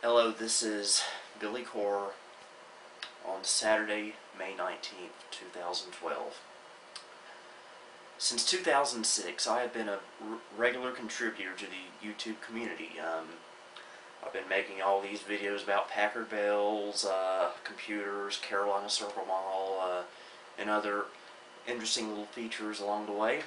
Hello, this is Billy Core on Saturday, May 19th, 2012. Since 2006, I have been a regular contributor to the YouTube community. I've been making all these videos about Packard Bells, computers, Carolina Circle Mall, and other interesting little features along the way.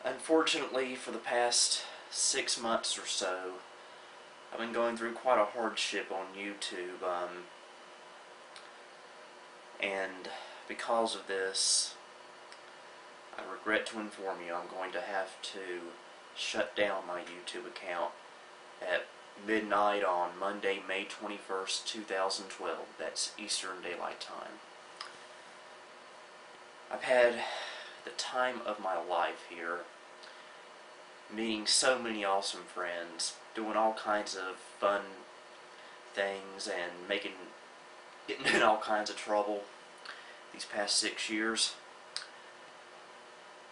Unfortunately, for the past 6 months or so, I've been going through quite a hardship on YouTube, and because of this, I regret to inform you I'm going to have to shut down my YouTube account at midnight on Monday, May 21st, 2012. That's Eastern Daylight Time. I've had the time of my life here, meeting so many awesome friends, doing all kinds of fun things, and getting in all kinds of trouble these past 6 years.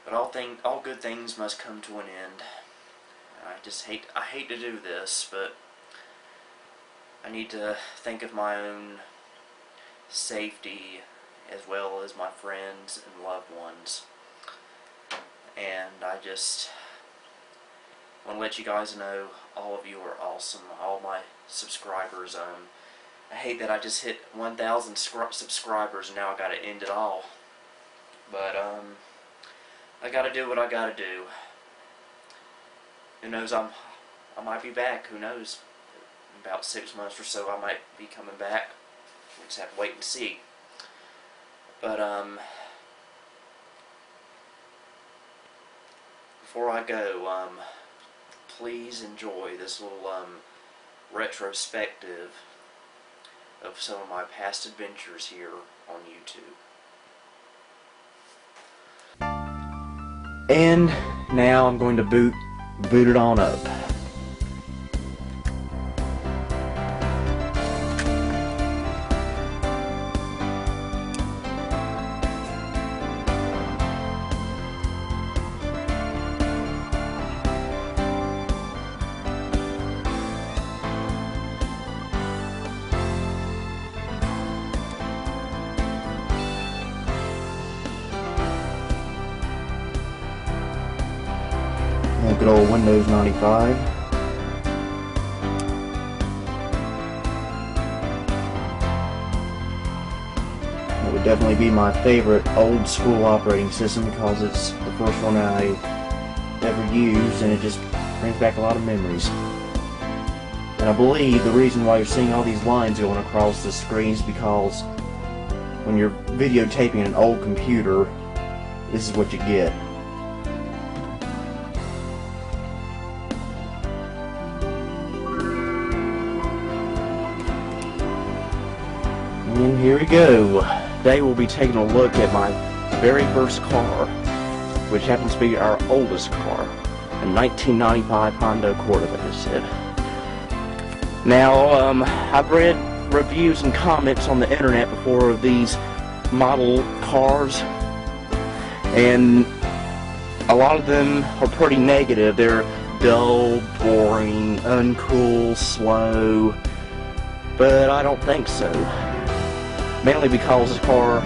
But all good things must come to an end. I hate to do this, but I need to think of my own safety as well as my friends and loved ones. And I just want to let you guys know all of you are awesome, all my subscribers. I hate that I just hit 1,000 subscribers and now I gotta end it all. But I gotta do what I gotta do. Who knows, I might be back, who knows. In about 6 months or so I might be coming back. We just have to wait and see. But before I go, please enjoy this little retrospective of some of my past adventures here on YouTube. And now I'm going to boot it on up. Good old Windows 95. It would definitely be my favorite old school operating system because it's the first one I ever used, and it just brings back a lot of memories. And I believe the reason why you're seeing all these lines going across the screen is because when you're videotaping an old computer, this is what you get. And here we go. Today we'll be taking a look at my very first car, which happens to be our oldest car, a 1995 Honda Accord, like I said. Now, I've read reviews and comments on the internet before of these model cars, and a lot of them are pretty negative. They're dull, boring, uncool, slow, but I don't think so. Mainly because this car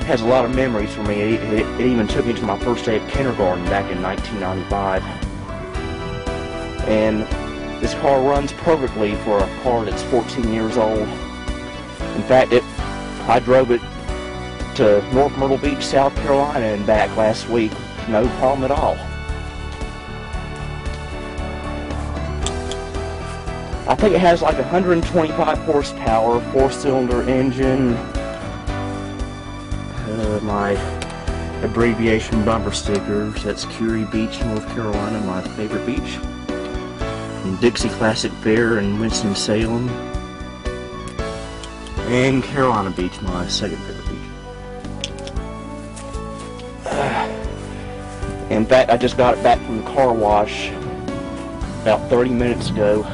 has a lot of memories for me. It even took me to my first day of kindergarten back in 1995. And this car runs perfectly for a car that's 14 years old. In fact, I drove it to North Myrtle Beach, South Carolina and back last week. No problem at all. I think it has like 125 horsepower, 4-cylinder engine. My abbreviation bumper stickers, that's Curie Beach, North Carolina, my favorite beach. And Dixie Classic Fair in Winston-Salem. And Carolina Beach, my second favorite beach. In fact, I just got it back from the car wash about 30 minutes ago.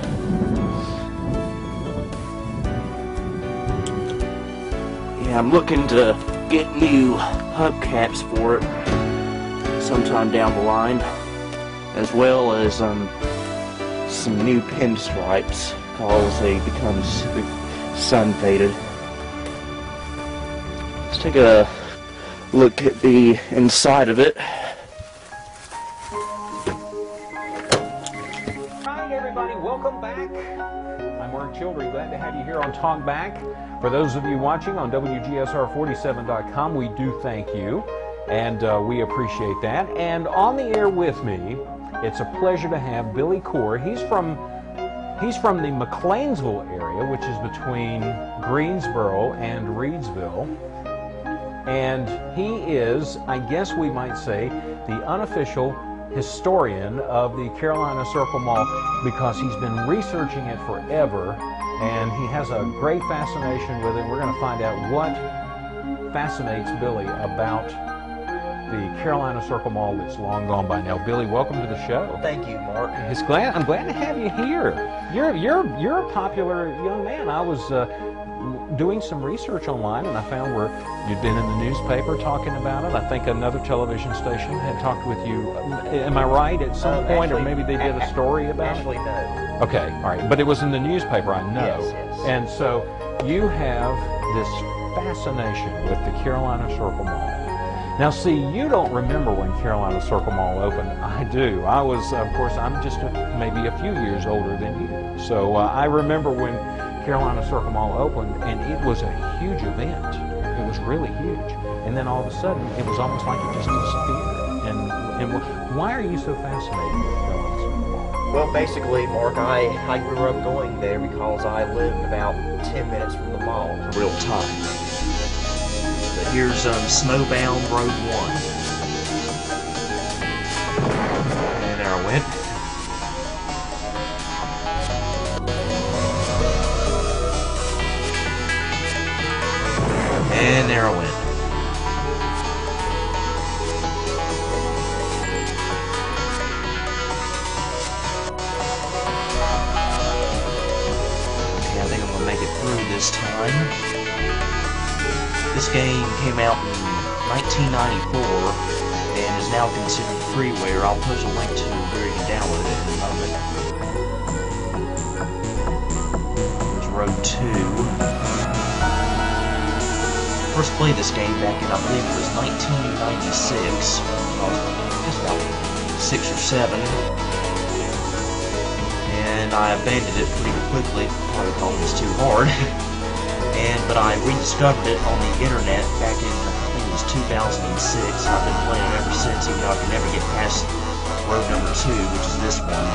Yeah, I'm looking to get new hubcaps for it sometime down the line, as well as some new pinstripes because they become sun faded. Let's take a look at the inside of it. Hi everybody, welcome back. I'm Mark Childry, glad to have you here on Talk Back. For those of you watching on WGSR47.com, we do thank you, and we appreciate that. And on the air with me, it's a pleasure to have Billy Core. He's from the McLeansville area, which is between Greensboro and Reedsville. And he is, I guess we might say, the unofficial historian of the Carolina Circle Mall because he's been researching it forever and he has a great fascination with it. We're going to find out what fascinates Billy about the Carolina Circle Mall that's long gone by now. Billy, welcome to the show. Thank you, Mark. I'm glad to have you here. You're a popular young man. I was doing some research online and I found where you'd been in the newspaper talking about it. I think another television station had talked with you. Am I right? At some point, actually, or maybe they did a story about actually, it? no. Okay, all right. But it was in the newspaper, I know. Yes. And so you have this fascination with the Carolina Circle Mall. Now, see, you don't remember when Carolina Circle Mall opened. I do. I was, of course, I'm just maybe a few years older than you. So I remember when Carolina Circle Mall opened, and it was a huge event. It was really huge. And then all of a sudden, it was almost like it just disappeared. And why are you so fascinated with Carolina Circle Mall? Well, basically, Mark, I grew up going there because I lived about 10 minutes from the mall. Real time. But here's Snowbound Road 1. And there I went. And there I went. Okay, I think I'm gonna make it through this time. This game came out in 1994 and is now considered freeware. I'll post a link to where you can download it in a moment. Here's Road 2. First played this game back in, I believe it was 1996. I was just about 6 or 7. And I abandoned it pretty quickly, probably thought it was too hard. But I rediscovered it on the internet back in, I think it was 2006. I've been playing it ever since, even though I can never get past road number 2, which is this one.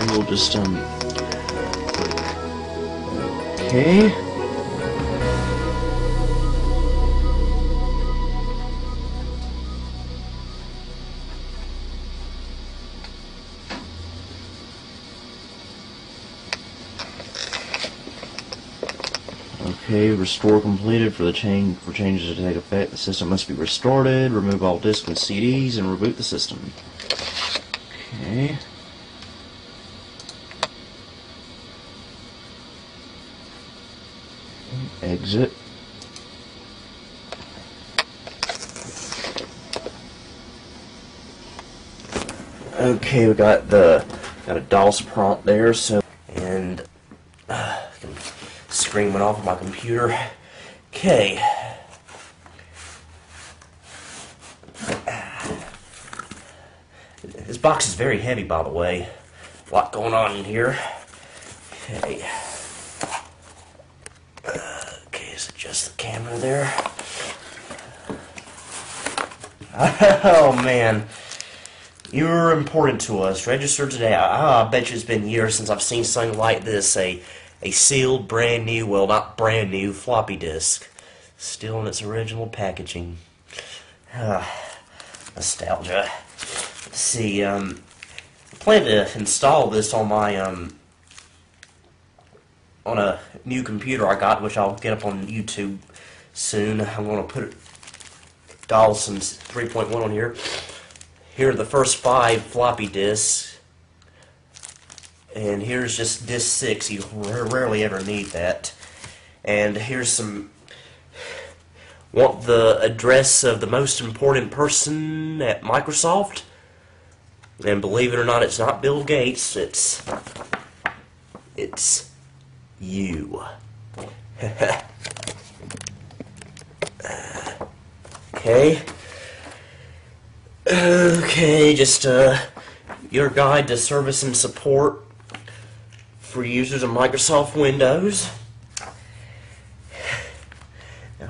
And we'll just, okay. Okay, restore completed. For changes to take effect, the system must be restarted. Remove all disks and CDs and reboot the system. Okay. Exit. Okay, we got a DOS prompt there, so and screen went off of my computer. Okay. This box is very heavy, by the way. A lot going on in here. Okay. Okay, let's adjust the camera there. Oh man, you're important to us. Register today. I bet you it's been years since I've seen something like this. A sealed, brand new, well, not brand new, floppy disk, still in its original packaging. Nostalgia. Let's see. I plan to install this on my on a new computer I got, which I'll get up on YouTube soon. I'm going to put Dawson's 3.1 on here. Here are the first 5 floppy disks. And here's just disk 6. You rarely ever need that. And here's some Want the address of the most important person at Microsoft? And believe it or not, it's not Bill Gates, it's you. Okay. Okay, just your guide to service and support for users of Microsoft Windows.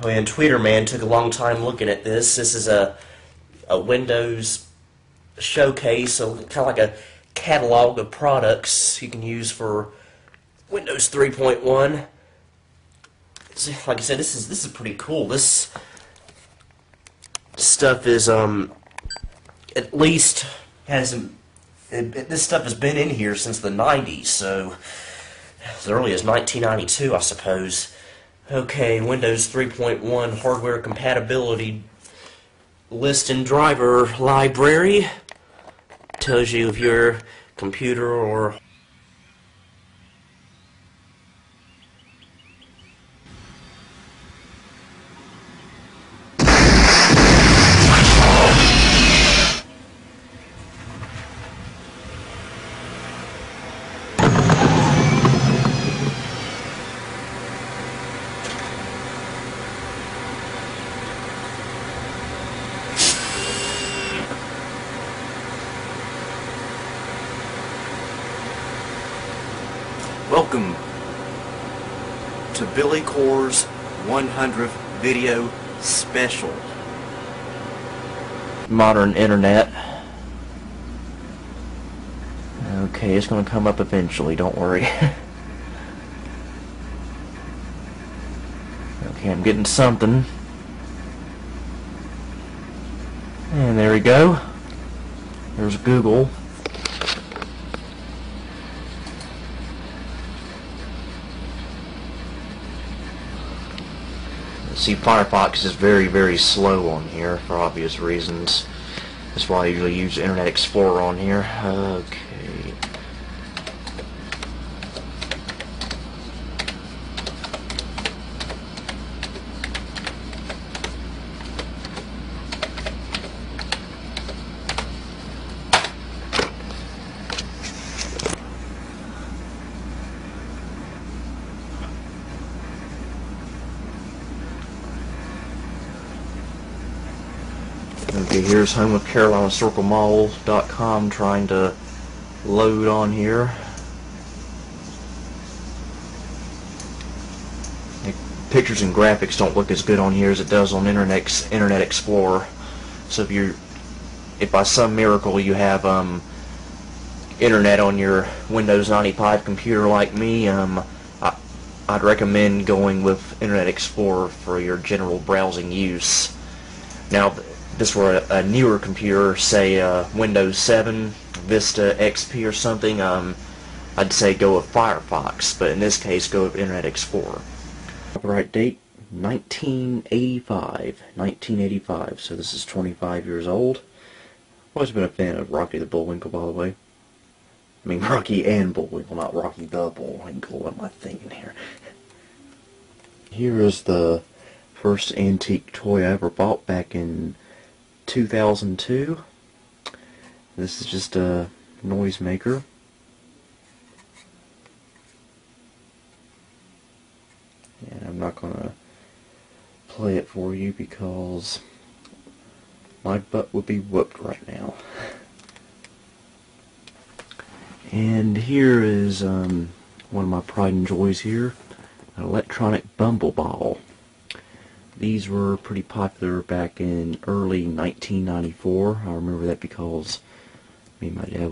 Oh, and Tweeterman took a long time looking at this. This is a Windows showcase, so kind of like a catalog of products you can use for Windows 3.1. Like I said, this is pretty cool. This stuff is at least this stuff has been in here since the 90s, so as early as 1992, I suppose. Okay, Windows 3.1 hardware compatibility list and driver library tells you if your computer or Welcome to Billy Core's 100th video special. Modern internet. Okay, it's going to come up eventually, don't worry. Okay, I'm getting something. And there we go. There's Google. See, Firefox is very, very slow on here for obvious reasons. That's why I usually use Internet Explorer on here. Okay. Okay, here's home of CarolinaCircleMall.com trying to load on here. Pictures and graphics don't look as good on here as it does on Internet Explorer. So if by some miracle you have internet on your Windows 95 computer like me, I'd recommend going with Internet Explorer for your general browsing use. Now, if this were a newer computer, say Windows 7, Vista XP or something, I'd say go with Firefox, but in this case go with Internet Explorer. Copyright date 1985, so this is 25 years old. Always been a fan of Rocky the Bullwinkle, by the way. I mean Rocky and Bullwinkle, not Rocky the Bullwinkle. What am I thinking here? Here is the first antique toy I ever bought back in 2002. This is just a noisemaker. And I'm not gonna play it for you because my butt would be whooped right now. And here is one of my pride and joys here, an electronic bumble ball. These were pretty popular back in early 1994. I remember that because me and my dad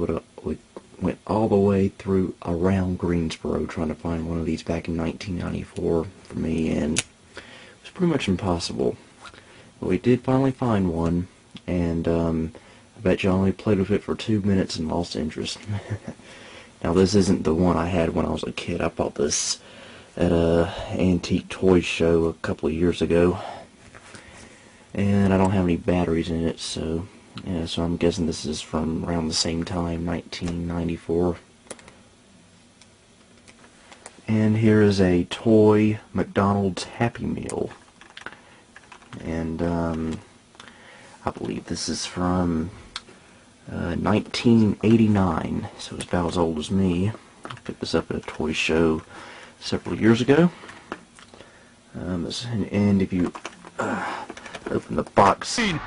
went all the way through around Greensboro trying to find one of these back in 1994 for me, and it was pretty much impossible. But we did finally find one, and I bet you I only played with it for 2 minutes and lost interest. Now this isn't the one I had when I was a kid. I bought this at a antique toy show a couple of years ago, and I don't have any batteries in it, so yeah, so I'm guessing this is from around the same time, 1994. And here is a toy McDonald's Happy Meal. and I believe this is from 1989, so it's about as old as me. I picked this up at a toy show several years ago. And if you open the box, 15,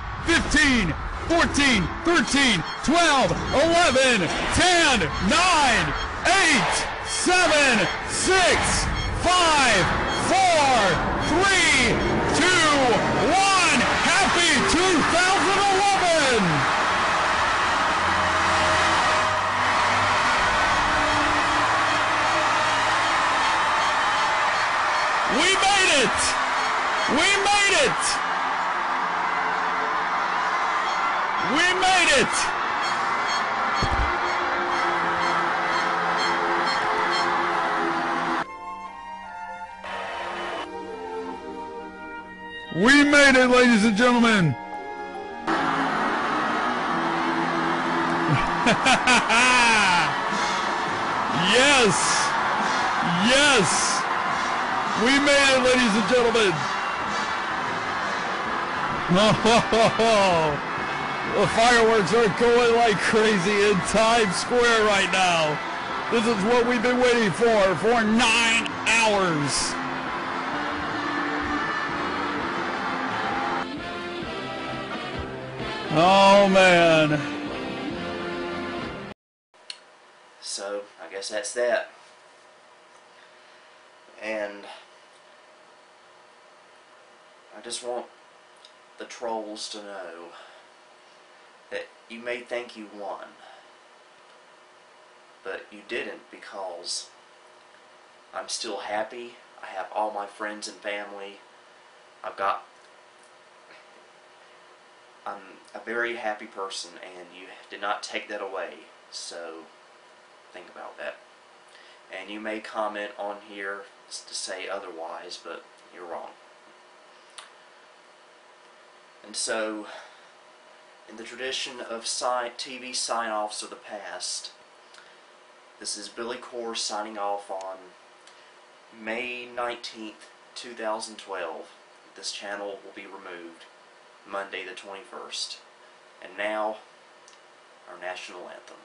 14, 13, 12, 11, 10, 9, 8, 7, 6, 5, 4, 3, 2, 1. Happy 2011! We made it! We made it! We made it! We made it, ladies and gentlemen! Yes! Yes! We made it, ladies and gentlemen! Oh, the fireworks are going like crazy in Times Square right now. This is what we've been waiting for 9 hours. Oh, man. So, I guess that's that. And I just want the trolls to know that you may think you won, but you didn't, because I'm still happy. I have all my friends and family. I'm a very happy person, and you did not take that away, so think about that. And you may comment on here to say otherwise, but you're wrong. And so, in the tradition of TV sign-offs of the past, this is Billy Core signing off on May 19th, 2012. This channel will be removed Monday the 21st. And now, our national anthem.